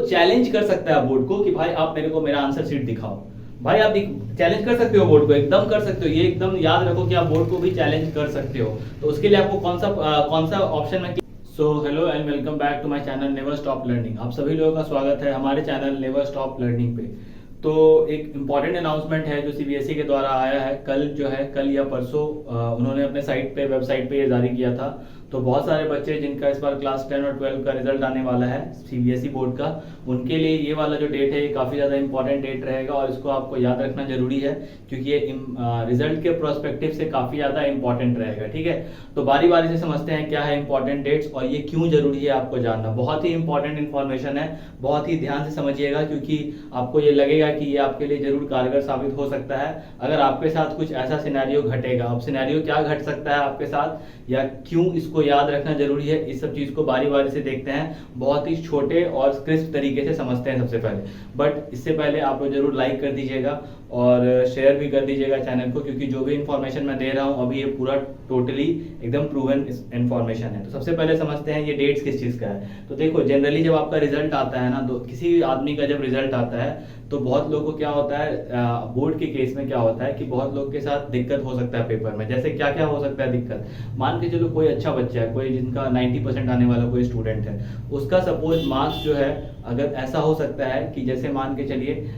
Challenge कर सकता है बोर्ड को कि भाई आप मेरे को मेरा आंसर शीट दिखाओ। भाई आप चैलेंज कर सकते हो बोर्ड को, एकदम कर सकते हो, ये एकदम याद रखो कि आप बोर्ड को भी चैलेंज कर सकते हो। तो उसके लिए आपको कौन सा ऑप्शन में so hello and welcome back to my channel never stop learning. आप सभी लोगों का स्वागत है हमारे चैनल नेवर स्टॉप लर्निंग पे। तो एक इम्पॉर्टेंट अनाउंसमेंट है जो सीबीएसई के द्वारा आया है, कल या परसों उन्होंने अपने वेबसाइट पे ये जारी किया था। तो बहुत सारे बच्चे जिनका इस बार क्लास 10 और 12 का रिजल्ट आने वाला है सीबीएसई बोर्ड का, उनके लिए ये वाला जो डेट है ये काफ़ी ज़्यादा इंपॉर्टेंट डेट रहेगा और इसको आपको याद रखना जरूरी है क्योंकि ये रिजल्ट के प्रोस्पेक्टिव से काफ़ी ज़्यादा इंपॉर्टेंट रहेगा। ठीक है, तो बारी बारी से समझते हैं क्या है इंपॉर्टेंट डेट्स और ये क्यों जरूरी है आपको जानना। बहुत ही इंपॉर्टेंट इन्फॉर्मेशन है, बहुत ही ध्यान से समझिएगा क्योंकि आपको ये लगेगा कि ये आपके लिए जरूर कारगर साबित हो सकता है अगर आपके साथ कुछ ऐसा सिनेरियो घटेगा। अब सिनेरियो क्या घट सकता है आपके साथ या क्यों इसको याद रखना जरूरी है, इस सब चीज को बारी बारी से देखते हैं, बहुत ही छोटे और क्रिस्प तरीके से समझते हैं सबसे पहले। बट इससे पहले आप लोग जरूर लाइक कर दीजिएगा और शेयर भी कर दीजिएगा चैनल को क्योंकि जो भी इंफॉर्मेशन मैं दे रहा हूँ अभी ये पूरा टोटली एकदम प्रूवन इंफॉर्मेशन है। तो सबसे पहले समझते हैं ये डेट्स किस चीज का है। तो देखो जनरली जब आपका रिजल्ट आता है ना, तो किसी भी आदमी का जब रिजल्ट आता है तो बहुत लोगों को क्या होता है, बोर्ड के केस में क्या होता है कि बहुत लोग के साथ दिक्कत हो सकता है पेपर में। जैसे क्या क्या हो सकता है दिक्कत, मान के चलो कोई अच्छा बच्चा है, कोई जिनका 90% आने वाला कोई स्टूडेंट है, उसका सपोज मार्क्स जो है अगर ऐसा हो सकता है कि जैसे मान के चलिए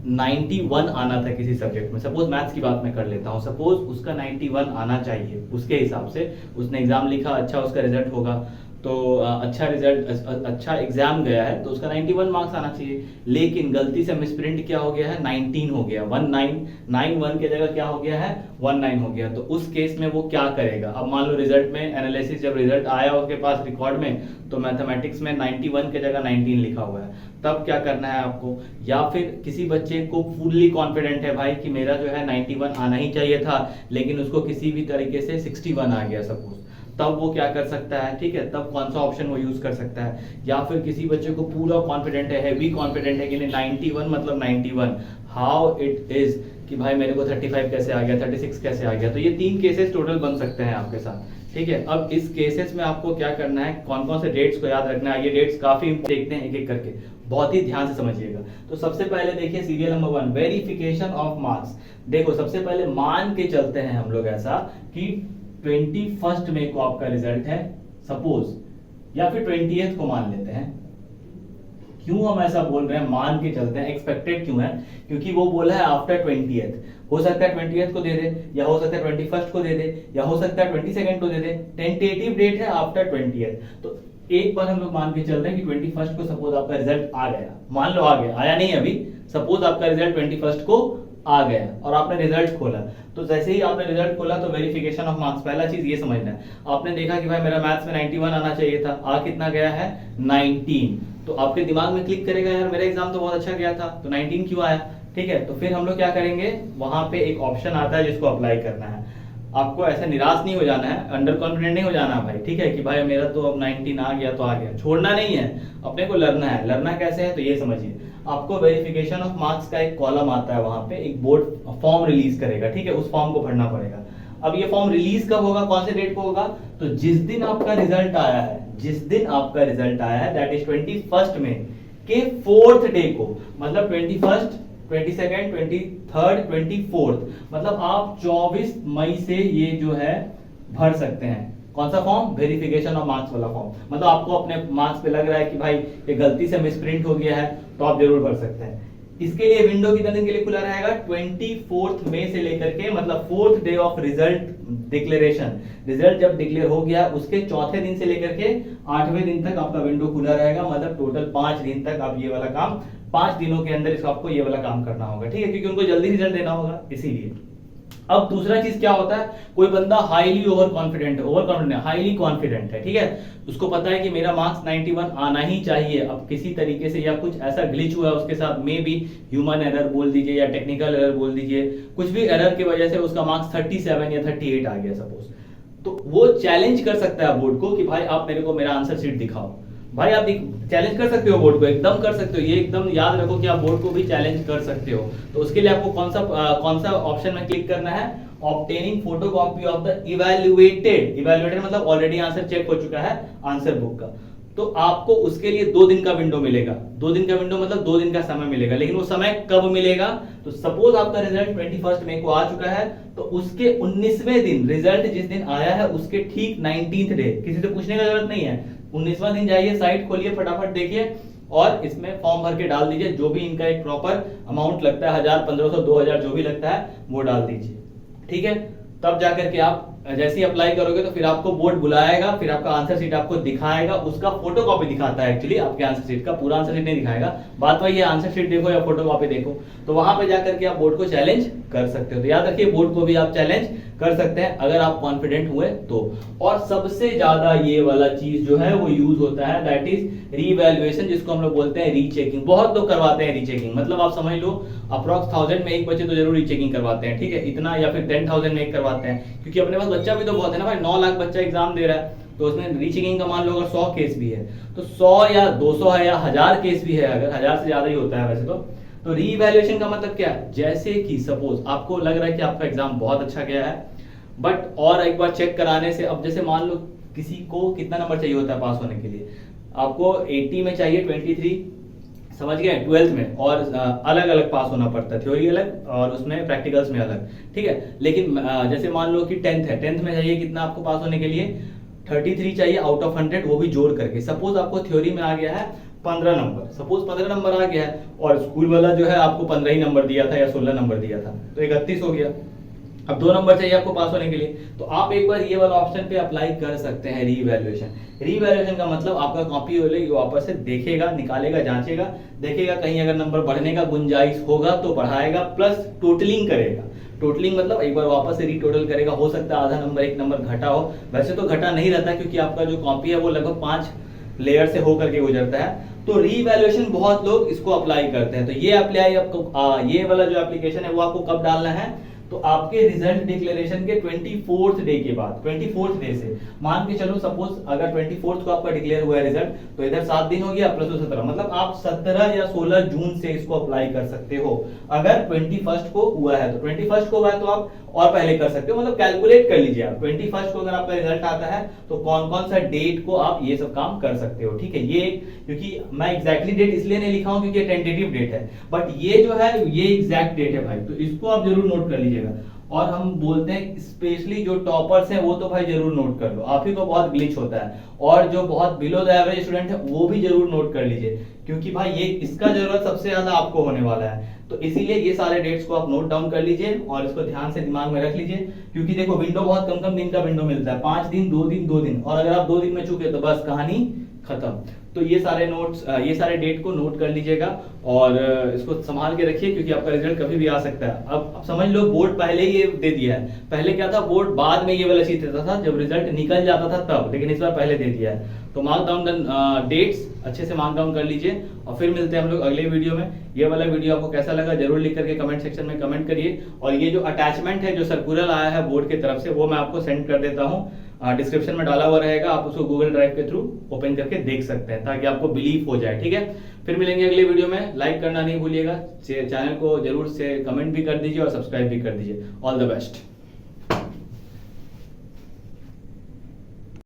91 आना था किसी सब्जेक्ट में, सपोज मैथ्स की बात मैं कर लेता हूँ, सपोज उसका 91 आना चाहिए, उसके हिसाब से उसने एग्जाम लिखा, अच्छा उसका रिजल्ट होगा तो अच्छा एग्जाम गया है तो उसका 91 मार्क्स आना चाहिए, लेकिन गलती से मिसप्रिंट क्या हो गया है, 19 हो गया, 1991 की जगह क्या हो गया है, 19 हो गया। तो उस केस में वो क्या करेगा। अब मान लो रिजल्ट में एनालिसिस जब रिजल्ट आया उसके पास रिकॉर्ड में तो मैथमेटिक्स में 91 की जगह 19 लिखा हुआ है, तब क्या करना है आपको। या फिर किसी बच्चे को फुल्ली कॉन्फिडेंट है भाई कि मेरा जो है 91 आना ही चाहिए था लेकिन उसको किसी भी तरीके से 61 आ गया सपोज, तब वो क्या कर सकता है, ठीक है, तब कौन सा ऑप्शन वो यूज कर सकता है। या फिर किसी बच्चे को पूरा कॉन्फिडेंट है, हैवी कॉन्फिडेंट है कि 91 मतलब 91 हाउ इट इज, कि भाई मेरे को 35 कैसे आ गया, 36 कैसे आ गया। तो ये 3 केसेस टोटल बन सकते हैं आपके साथ। ठीक है, अब इस केसेस में आपको क्या करना है, कौन कौन से डेट्स को याद रखना है, ये डेट्स काफी देखते हैं एक एक करके, बहुत ही ध्यान से समझिएगा। तो सबसे पहले देखिए serial number 1 verification of marks. देखो सबसे पहले मान के चलते हैं हम लोग ऐसा कि 21 मई को आपका रिजल्ट है सपोज, या फिर 20th को मान लेते हैं। क्यों हम ऐसा बोल रहे हैं, मान के चलते हैं, एक्सपेक्टेड क्यों है, क्योंकि वो बोला है आफ्टर 20th, हो सकता है 20th को दे दे या हो सकता है 21st को दे दे या हो सकता है 22nd को दे दे, टेंटेटिव डेट है आफ्टर 20th। तो एक बार हम लोग मान के चल रहे हैं कि 21st को सपोज आपका रिजल्ट आ गया, मान लो आ गया, आया नहीं अभी, सपोज आपका रिजल्ट 21st को आ गया और आपने रिजल्ट खोला। तो जैसे ही आपने रिजल्ट खोला तो वेरिफिकेशन ऑफ मार्क्स, पहला चीज ये समझना है, आपने देखा कि भाई मेरा मैथ्स में 91 आना चाहिए था, आ कितना गया है 19, तो आपके दिमाग में क्लिक करेगा यार मेरा एग्जाम तो बहुत अच्छा गया था तो 19 क्यों आया। ठीक है, तो फिर हम लोग क्या करेंगे, वहां पे एक ऑप्शन आता है जिसको अप्लाई करना है। आपको ऐसे निराश नहीं हो जाना है, अंडर कॉन्फिडेंट नहीं हो जाना भाई, ठीक है, कि भाई मेरा तो अब 19 आ गया तो आ गया, छोड़ना नहीं है, अपने को लड़ना है। लड़ना कैसे है तो ये समझिए, आपको वेरिफिकेशन ऑफ मार्क्स का एक कॉलम आता है, वहां पे एक बोर्ड फॉर्म रिलीज करेगा, ठीक है, उस फॉर्म को भरना पड़ेगा। अब ये फॉर्म रिलीज कब होगा, कौन से डेट को होगा, तो जिस दिन आपका रिजल्ट आया है, जिस दिन आपका रिजल्ट आया है दैट इज 21 में के 4th डे को, मतलब 21st 22nd 23rd 24th, मतलब आप 24 मई से ये जो है भर सकते हैं। कौन सा फॉर्म, वेरिफिकेशन ऑफ मार्क्स वाला फॉर्म। मतलब आपको अपने मार्क्स पे लग रहा है कि भाई ये गलती से मिसप्रिंट हो गया है तो आप जरूर भर सकते हैं। इसके लिए विंडो कितने दिन के लिए खुला रहेगा, 24 मई से लेकर के, मतलब 4th day of result declaration, result जब डिक्लेयर हो गया उसके 4थे दिन से लेकर के 8वें दिन तक आपका विंडो खुला रहेगा। मतलब टोटल 5 दिन तक आप ये वाला काम, 5 दिनों के अंदर इसको आपको ये वाला काम करना होगा, ठीक है, क्योंकि उनको जल्दी रिजल्ट देना होगा इसीलिए। अब दूसरा चीज क्या होता है, कोई बंदा highly over confident highly confident है, ठीक है, उसको पता है कि मेरा मार्क्स 91 आना ही चाहिए। अब किसी तरीके से या कुछ ऐसा ग्लिच हुआ है उसके साथ, मे बी ह्यूमन एरर बोल दीजिए या टेक्निकल एरर बोल दीजिए, कुछ भी एरर की वजह से उसका मार्क्स 37 या 38 आ गया सपोज, तो वो चैलेंज कर सकता है बोर्ड को कि भाई आप मेरे को मेरा आंसर शीट दिखाओ। भाई आप चैलेंज कर सकते हो बोर्ड को, एकदम कर सकते हो, ये एकदम याद रखो कि आप बोर्ड को भी चैलेंज कर सकते हो। तो उसके लिए आपको कौन सा ऑप्शन में क्लिक करना है, obtaining photocopy of the evaluated मतलब ऑलरेडी आंसर चेक हो चुका है आंसर बुक का, तो आपको उसके लिए 2 दिन का विंडो मिलेगा। 2 दिन का विंडो मतलब 2 दिन का समय मिलेगा, लेकिन वो समय कब मिलेगा? तो सपोज आपका रिजल्ट 21 मई को आ चुका है, तो उसके 19वें दिन, रिजल्ट जिस दिन आया है उसके ठीक 19th डे, किसी से पूछने का जरूरत नहीं है, 19वां दिन जाइए, साइट खोलिए, फटाफट देखिए और इसमें फॉर्म भर के डाल दीजिए, जो भी इनका एक प्रॉपर अमाउंट लगता है, 1000, 1500, 2000 जो भी लगता है वो डाल दीजिए, ठीक है। तब जाकर के आप जैसे ही अप्लाई करोगे तो फिर आपको बोर्ड बुलाएगा, फिर आपका आंसर शीट आपको दिखाएगा, उसका फोटो कॉपी दिखाता है एक्चुअली, आपके आंसर शीट का पूरा आंसर शीट नहीं दिखाएगा। बात वही है, आंसर शीट देखो या फोटो कॉपी देखो, तो वहां पे जाकर के आप बोर्ड को चैलेंज कर सकते हो। तो याद रखिए, बोर्ड को भी आप चैलेंज कर सकते हैं अगर आप कॉन्फिडेंट हुए तो। और सबसे ज्यादा ये वाला चीज जो है वो यूज होता है, दैट इज रीवैल्यूएशन, जिसको हम लोग बोलते हैं रीचेकिंग। बहुत लोग करवाते हैं रीचेकिंग, मतलब आप समझ लो अप्रॉक्स 1000 में एक बच्चे तो जरूर रीचेकिंग करवाते हैं, ठीक है, इतना, या फिर 10,000 में एक करवाते हैं, क्योंकि अपने पास बच्चा भी तो बहुत है ना भाई, 9 लाख बच्चा एग्जाम दे रहा है, तो उसमें रीचेकिंग का मान लो अगर 100 केस भी है, तो 100 या 200 है या 1000 केस भी है, अगर 1000 से ज्यादा ही होता है वैसे तो रीवैल्यूएशन का मतलब क्या है? जैसे कि सपोज आपको लग रहा है कि आपका एग्जाम बहुत अच्छा गया है, बट और एक बार चेक कराने से, अब जैसे मान लो किसी को कितना नंबर चाहिए होता है पास होने के लिए, आपको 80 में चाहिए 23, समझ गए, 12th में, और अलग अलग पास होना पड़ता है, थ्योरी अलग और उसमें प्रैक्टिकल्स में अलग, ठीक है। लेकिन जैसे मान लो कि 10th है, 10th में चाहिए कितना आपको पास होने के लिए? 33 चाहिए आउट ऑफ 100, वो भी जोड़ करके। सपोज आपको थ्योरी में आ गया है 15 नंबर, सपोज 15 नंबर आ गया है, और स्कूल वाला जो है आपको 15 ही नंबर दिया था या 16 नंबर दिया था, तो 31 हो गया। अब 2 नंबर चाहिए आपको पास होने के लिए, तो आप एक बार ये वाला ऑप्शन पे अप्लाई कर सकते हैं, रीवैल्यूएशन। रीवैल्यूएशन का मतलब आपका कॉपी वापस से देखेगा, निकालेगा, जांचेगा, देखेगा कहीं अगर नंबर बढ़ने का गुंजाइश होगा तो बढ़ाएगा, प्लस टोटलिंग करेगा। टोटलिंग मतलब एक बार वापस से रीटोटल करेगा, हो सकता है आधा नंबर, 1 नंबर घटा हो, वैसे तो घटा नहीं रहता क्योंकि आपका जो कॉपी है वो लगभग 5 लेयर से होकर के गुजरता है। तो रीवैल्यूएशन बहुत लोग इसको अप्लाई करते हैं। तो ये अप्लाई आपको ये वाला जो एप्लीकेशन है वो आपको कब डालना है? तो आपके रिजल्ट डिक्लेरेशन के 24th डे के बाद, 24th डे से मान के चलो, सपोज अगर 24th को आपका डिक्लेयर हुआ है रिजल्ट, तो इधर 7 दिन हो गया प्लस 17, मतलब आप 17 या 16 जून से इसको अप्लाई कर सकते हो। अगर 21st को हुआ है तो 21st को हुआ है तो आप और पहले कर सकते हो, मतलब कैलकुलेट कर लीजिए आप 21st को अगर आपका रिजल्ट आता है तो कौन कौन सा डेट को आप ये सब काम कर सकते हो, ठीक है। ये क्योंकि मैं एग्जैक्टली डेट इसलिए नहीं लिखा हूं क्योंकि टेंटेटिव डेट है, बट ये जो है ये एग्जैक्ट डेट है भाई, तो इसको आप जरूर नोट कर लीजिएगा। और हम बोलते हैं स्पेशली जो टॉपर्स हैं वो तो भाई जरूर नोट कर लो, आप ही को बहुत ग्लिच होता है, और जो बहुत बिलो द एवरेज स्टूडेंट है वो भी जरूर नोट कर लीजिए, क्योंकि भाई ये इसका जरूरत सबसे ज्यादा आपको होने वाला है। तो इसीलिए ये सारे डेट्स को आप नोट डाउन कर लीजिए और इसको ध्यान से दिमाग में रख लीजिए, क्योंकि देखो विंडो बहुत कम कम दिन का विंडो मिलता है, 5 दिन, 2 दिन, 2 दिन, और अगर आप 2 दिन में चूके तो बस कहानी खत्म। तो ये सारे नोट्स, ये सारे डेट को नोट कर लीजिएगा और इसको संभाल के रखिए, क्योंकि आपका रिजल्ट कभी भी आ सकता है। अब समझ लो बोर्ड पहले ही ये दे दिया है, पहले क्या था, बोर्ड बाद में ये वाला चीज देता था जब रिजल्ट निकल जाता था तब, लेकिन इस बार पहले दे दिया है। तो मार्क डाउन डेट्स अच्छे से मार्क डाउन कर लीजिए, और फिर मिलते हैं हम लोग अगले वीडियो में। ये वाला वीडियो आपको कैसा लगा जरूर लिख करके कमेंट सेक्शन में कमेंट करिए, और ये जो अटैचमेंट है, जो सर्कुलर आया है बोर्ड की तरफ से, वो मैं आपको सेंड कर देता हूँ, डिस्क्रिप्शन में डाला हुआ रहेगा, आप उसको गूगल ड्राइव के थ्रू ओपन करके देख सकते हैं, ताकि आपको बिलीव हो जाए, ठीक है। फिर मिलेंगे अगले वीडियो में, लाइक करना नहीं भूलिएगा, चैनल को जरूर से कमेंट भी कर दीजिए और सब्सक्राइब भी कर दीजिए। All the best.